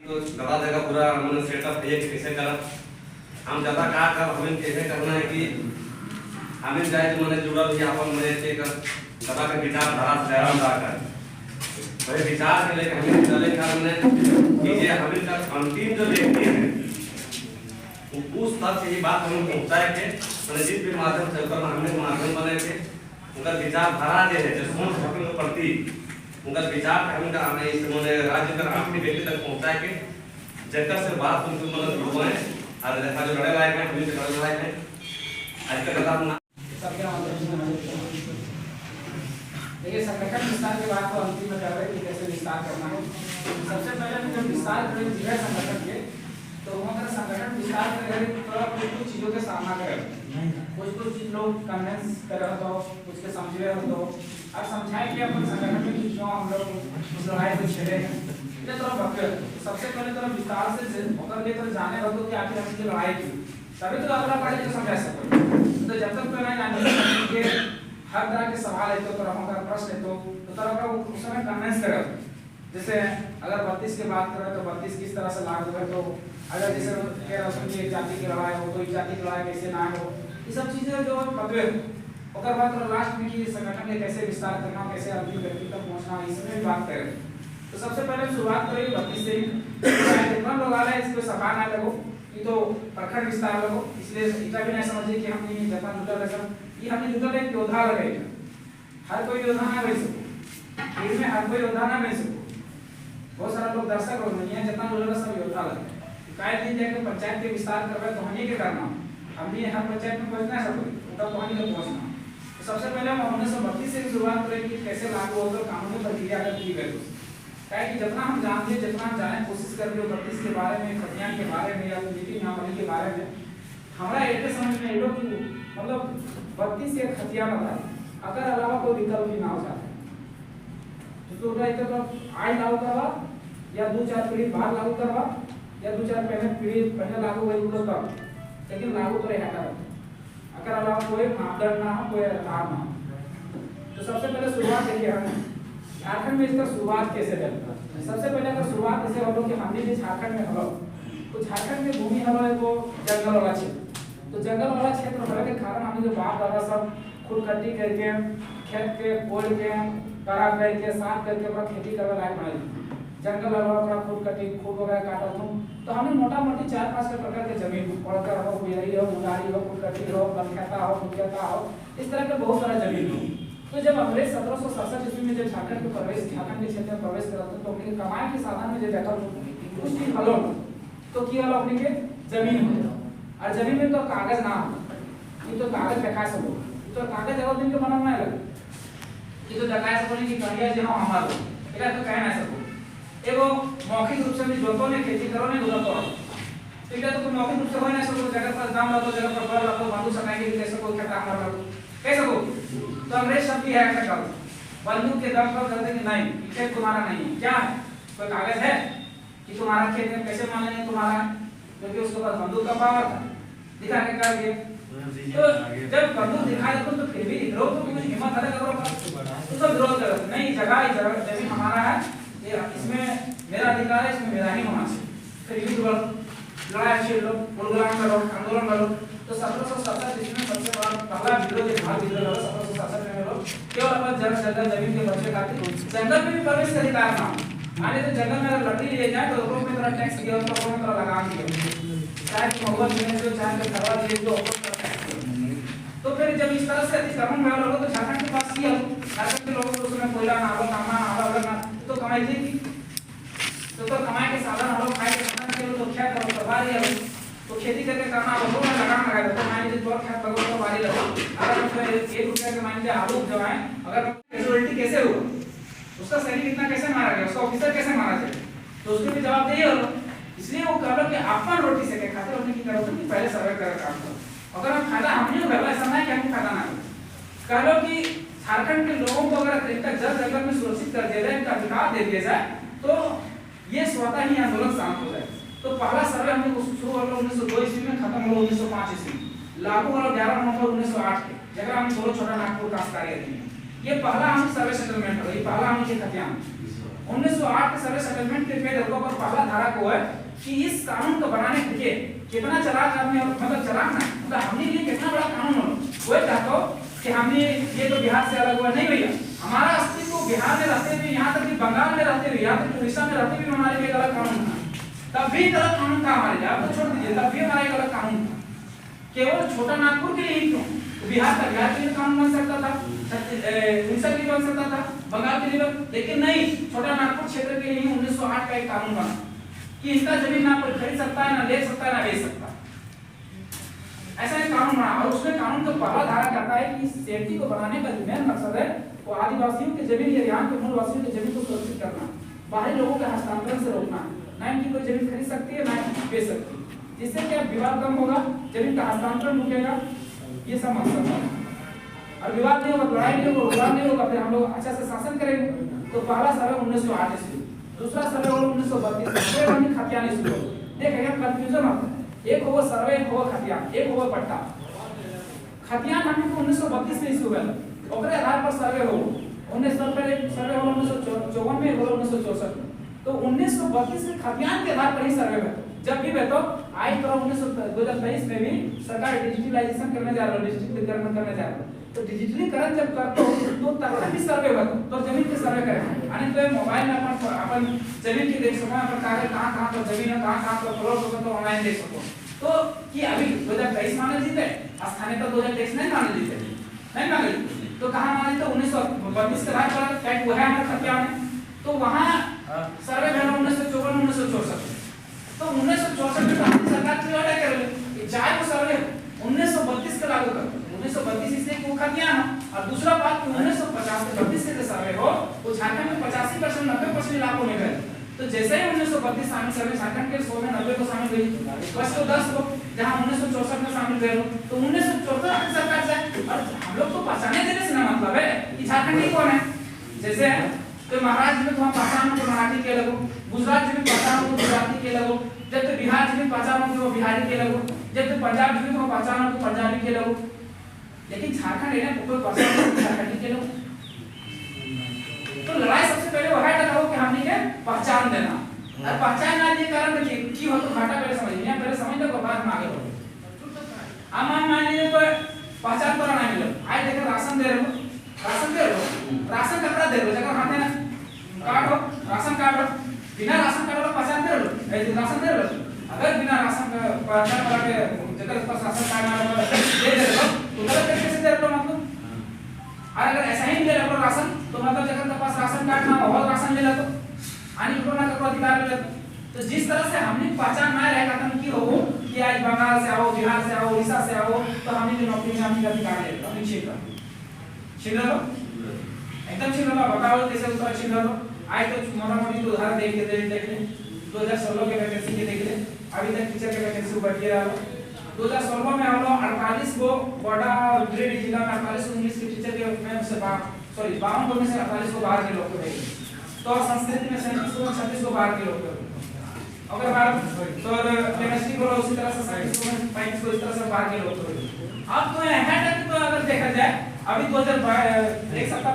तो दवा जगह पूरा हमने सेटअप है कि कैसे करब हम ज्यादा का कर हमें कैसे करना है कि हमें जाए तो मैंने जुड़ल भी अपन मैंने चेक दवा का विचार धारा से आराम कर वही विचार के लेकर हमें चले का हमने कि ये हमें का अंतिम जो व्यक्ति है उस तक से ये बात हमें पहुंचाए के मैंने जिस भी माध्यम से ऊपर हमने माध्यम बने के उनका विचार धारा दे है जो सोच सके के प्रति उनका विचार हमें का हमें इस मैंने राज्य का आखिरी व्यक्ति तक पहुंचाए के जगह से बात उनको मतलब लोगों ने और देखा जो लड़े लायक है हमें से लड़े लायक है आज का कदम ना देखिए संगठन विस्तार के बाद तो अंतिम में कर रहे हैं कि कैसे विस्तार करना है। सबसे पहले हम जब विस्तार करें जिला संगठन के तो वहाँ संगठन विस्तार करें तो कुछ चीज़ों के सामना करें कुछ चीज लोग कन्वेंस कर रहे हो कुछ के समझ रहे हो तो अब समझाएं कि अपन संगठन में क्यों हम लोग उस लड़ाई को छेड़े हैं ये थोड़ा भक्कर सबसे पहले तो विस्तार से होकर के तो जाने रहो कि आखिर हम ये लड़ाई की तभी तो अगला पार्टी को समझा सको तो जब तक तो नहीं कि हर तरह के सवाल है तो तरह का प्रश्न है तो तरह का उस समय कन्वेंस करो जैसे अगर 32 की बात करें तो 32 किस तरह से लागू है तो अगर जैसे कह रहा हूं कि जाति की लड़ाई हो तो जाति की लड़ाई कैसे ना हो ये सब चीजें जो बतवे ओकर बाद तो लास्ट में कि संगठन के कैसे विस्तार करना कैसे अंतिम व्यक्ति तक पहुंचना इस में बात करें तो सबसे पहले शुरुआत करें 32 से ही जितना लोग आ रहे हैं इसको सभा ना लगो ये तो प्रखंड विस्तार लगो इसलिए इतना भी नहीं समझिए कि हम नहीं जता जुटा लगा ये हमने जुटा एक योद्धा लगाएगा हर कोई योद्धा ना बन सको इसमें हर कोई योद्धा ना बन सको बहुत सारा लोग दर्शक लोग नहीं है जितना जुटा सब योद्धा लगे काय दिन जाके पंचायत के विस्तार करवे तो हनी के करना हम भी हर पंचायत में पहुंचना है सब उनका तो हनी तक पहुंचना तो सबसे पहले हम 1932 से शुरुआत करें कि कैसे लागू होकर कानूनी प्रक्रिया की गई क्या कि जितना हम जानते हैं जितना हम जाने कोशिश कर रहे हो 32 के बारे में खतियान के बारे में या नीति नियमावली के बारे में हमारा एक समझ में एडो कि मतलब 32 से खतियान है अगर अलावा कोई विकल्प भी ना हो जाता तो राइट तो आज लागू करवा या 2-4 पीढ़ी बाद लागू करवा या 2-4 पहले लागू हुई तो तब लेकिन लागू तो रहा अगर अलावा कोई मापदंड ना हो कोई आधार ना हो तो सबसे पहले शुरुआत देखिए हम झारखंड में इसका शुरुआत कैसे करता है सबसे पहले अगर शुरुआत ऐसे हो कि हमने भी झारखंड में हलो तो झारखंड में भूमि हलो है वो जंगल वाला क्षेत्र तो जंगल वाला क्षेत्र होने के कारण हमने जो बाप दादा सब खुद कट्टी करके खेत के कोड़ के करा करके साफ करके अपना खेती करने लायक बनाई जंगल वाला खुद कट्टी खूब वगैरह काटा तो हमने मोटा मोटी 4-5 प्रकार के जमीन पड़कर हो बिहारी हो मुंडारी हो खुद कट्टी हो बनखेता हो मुख्यता हो इस तरह के बहुत सारा जमीन हो तो जब अंग्रेज 1767 ईस्वी में जब झारखंड के क्षेत्र में प्रवेश करा तो अपने कमाई के साधन में जो देखा कुछ चीज हलो तो की वाला अपने के जमीन हो और जमीन में तो कागज ना हो ये तो कागज दिखा सको तो कागज अगर दिन के बनाना है ये तो दिखा सको कि कहिया जे हम हमार एका तो कह ना सको एगो मौखिक रूप से भी जोतो ने खेती करो ने उधर करो तो इधर तो मौखिक रूप से हो ना सको जगह पर दाम लो जगह पर फल लो बांधू सकाएंगे कैसे को खेत आम लो कैसे को तो अंग्रेज शब्द ही है ऐसा करो बंदूक के दम पर कहते कि नहीं खेत तुम्हारा नहीं है क्या है कोई कागज है कि तुम्हारा खेत है कैसे मान लेंगे तुम्हारा क्योंकि उसके पास बंदूक का पावर था दिखा के कर दिए तो जब बंदूक दिखा दे तो फिर भी विरोध तो तुम्हें हिम्मत है करो तो सब विरोध करो नहीं जगह जमीन हमारा है ये इसमें मेरा अधिकार है इसमें मेरा ही होना चाहिए फिर युद्ध करो लड़ाई छेड़ लो प्रोग्राम करो आंदोलन करो तो 1767 ईस्वी में सबसे बड़ा पहला विद्रोह के भाग विद्रोह लगा 1767 में लोग केवल अपना जंगल जमीन के बच्चे खाते जंगल में भी प्रवेश का अधिकार ना आने तो जंगल में लकड़ी ले जाए तो ऊपर में तरह टैक्स दिया तो ऊपर में तरह लगान दिया चाहे महुआ देने जो चाहे खरवा दिए तो तो फिर जब इस तरह से अतिक्रमण में लोग तो झारखंड के पास किया झारखंड के लोगों को उसमें कोयला ना हो कामा ना तो कमाई थी तो कमाई के साधन हम लोग खाए के साधन के तो क्या करो सवारी है तो खेती करके करना लोगों में लगान लगा देते मान लीजिए दो खेत लगो तो वारी लगा अगर हम 1 रुपया के मान लीजिए आलू जमाए अगर कैजुअलिटी कैसे हुआ उसका सैनिक कितना कैसे मारा गया उसका ऑफिसर कैसे मारा गया तो उसके भी जवाब दे इसलिए वो कह लो कि अपन रोटी से के खाते रोटी की करो कि पहले सर्वे कर काम करो अगर हम फायदा हमने उठाया ऐसा नहीं कि हमको फायदा ना हो कह लो कि झारखंड के लोगों को अगर इनका जल जंगल में सुरक्षित कर दिया जाए इनका अधिकार दे दिया जाए तो ये स्वतः ही आंदोलन शांत हो जाए तो पहला सर्वे हमने शुरू हुआ 1902 ईस्वी में खत्म हुआ 1905 ईस्वी लागू हुआ 11 नवंबर 1908 के जगह हम छोटा नागपुर काश्तकारी थी ये पहला हम सर्वे सेटलमेंट हो ये पहला हम के खतियान 1908 के सर्वे सेटलमेंट के पेड़ पर पहला धारा को है कि इस कानून को बनाने के लिए कितना चलाक आदमी, मतलब चलाक ना, मतलब हमने लिए कितना बड़ा कानून हो, वो चाहता हो कि हमने ये तो बिहार से अलग हुआ नहीं भैया, हमारा अस्तित्व बिहार में रहते हुए, यहाँ तक कि बंगाल में रहते हुए, यहाँ तक उड़ीसा में रहते हुए हमारे लिए अलग कानून था, तब भी गलत कानून था हमारे लिए, आप तो छोड़ दीजिए, तब भी हमारा एक अलग कानून था। केवल छोटा नागपुर के लिए ही क्यों, बिहार का बिहार के लिए कानून बन सकता था, उड़ीसा के लिए बन सकता था, बंगाल के लिए, लेकिन नहीं, छोटा नागपुर क्षेत्र के लिए 1908 का एक कानून बना कि इसका जमीन ना कोई खरीद सकता है, ना ले सकता है, ना बेच सकता है, ऐसा एक कानून बना। और उसमें कानून का पहला धारा कहता है कि सेफ्टी को बनाने का जो मेन मकसद है वो आदिवासियों की जमीन या यहाँ के मूल वासियों की जमीन को सुरक्षित करना, बाहरी लोगों के हस्तांतरण से रोकना, ना इनकी कोई जमीन खरीद सकती है, ना बेच सकती है, जिससे क्या विवाद कम होगा, जमीन का हस्तांतरण रुकेगा, ये सब मकसद है। और विवाद नहीं होगा, लड़ाई नहीं होगा, विवाद नहीं होगा, फिर हम लोग अच्छा से शासन करेंगे। तो पहला सर्वे 1908 ईस्वी, दूसरा सर्वे 1932 से हमने खतियान शुरू हो। देखिए कंफ्यूजन होता है, एक होगा सर्वे, एक होगा खतियान, एक होगा पट्टा। खतियान हमने 1932 में शुरू हुआ, ओकरे आधार पर सर्वे हो 19 पहले सर्वे हो 1954 में, हो 1964 में, तो 1932 में खतियान के आधार पर ही सर्वे हुआ। जब भी तो आज तो 2023 में भी सरकार डिजिटलाइजेशन करने जा रहा है, डिजिटलीकरण करने जा रहा है, तो डिजिटलीकरण जब करते हो तो तब भी सर्वे होगा, तो जमीन के सर्वे करें, यानी तो मोबाइल में अपन जमीन की देख सको, अपन कागज कहां पर जमीन है, कहां पर प्लॉट होगा, तो ऑनलाइन देख सको। तो कि अभी 2023 माने जीते, स्थानीय तो 2023 नहीं माने जीते, नहीं माने, तो कहां माने, तो 1932 के बाद पर कैट वो है हमारे खतियान में, तो वहां सर्वे भेजा 1954 1964, तो 1964 में भारतीय सरकार की ऑर्डर कर ली चाहे वो सर्वे 1932 का लागू कर, 1932 इसलिए वो खतियान है। और दूसरा बात कि 1950 से 32 के सारे हो वो झारखंड में 85% 90% इलाकों में गए, तो जैसे ही 1932 शामिल सर्वे झारखंड के 100 में 90 को शामिल हुई, बस तो 10 को जहां 1964 में शामिल हुए, तो 1964 की सरकार से, और हम लोग को पहचाने देने से ना मतलब है कि झारखंड ही कौन है, जैसे तो महाराष्ट्र में तो हम पहचान को मराठी के लोगों, गुजरात में पहचान को गुजराती के लोगों, जब तो बिहार में पहचान को वो बिहारी के लोगों, जब तो पंजाब में तो पहचान को पंजाबी के लोगों, लेकिन झारखंड है ना कोई पहचान को झारखंडी के लोग। तो लड़ाई सबसे पहले वह है कि हमने के पहचान देना, और पहचान ना दिए कारण देखिए की हो तो घाटा पहले समझिए, पहले समझ लो बाद में आगे बढ़ो। हम मान लीजिए कोई पहचान पत्र नहीं मिलो, आज देखो राशन दे रहे हो, राशन दे रहे हो, राशन कपड़ा दे रहे हो, जगह हाथ में कार्ड हो, राशन कार्ड हो, बिना राशन कार्ड वाला पहचान दे रहे हो, ऐसे राशन दे रहे हो, अगर बिना राशन पहचान वाला के जगह पास राशन कार्ड वाला दे रहे हो तो गलत तरीके से दे रहे हो मतलब, और अगर ऐसा ही दे रहे हो राशन तो मतलब जगह के पास राशन कार्ड ना हो राशन ले लेते आनी कोरोना का अधिकार ले लेते। तो जिस तरह से हमने पहचान ना रहेगा तो की हो कि आज बंगाल से आओ, बिहार से आओ, उड़ीसा से आओ, तो हमने जो नौकरी में हमने अधिकार ले लेते, हमने छीन लो एकदम छीन लो, बताओ कैसे उसका छीन लो। आज तो मोटा-मोटी तो उदाहरण देख ले 2016 के वैकेंसी के देख ले, अभी तक टीचर के वैकेंसी बढ़ गया है। 2016 में हम लोग 48 को बड़ा ग्रेड जिला में 48 इंग्लिश के टीचर के में से 52 को में से 48 को बाहर के लोग को भेजे, तो संस्कृत में 37 को 36 को बाहर के लोग को, अगर बात तो केमिस्ट्री को उसी तरह से 37 को 35 को इस तरह से बाहर के लोग को। अब तो है तक तो अगर देखा जाए अभी 2022 एक सप्ताह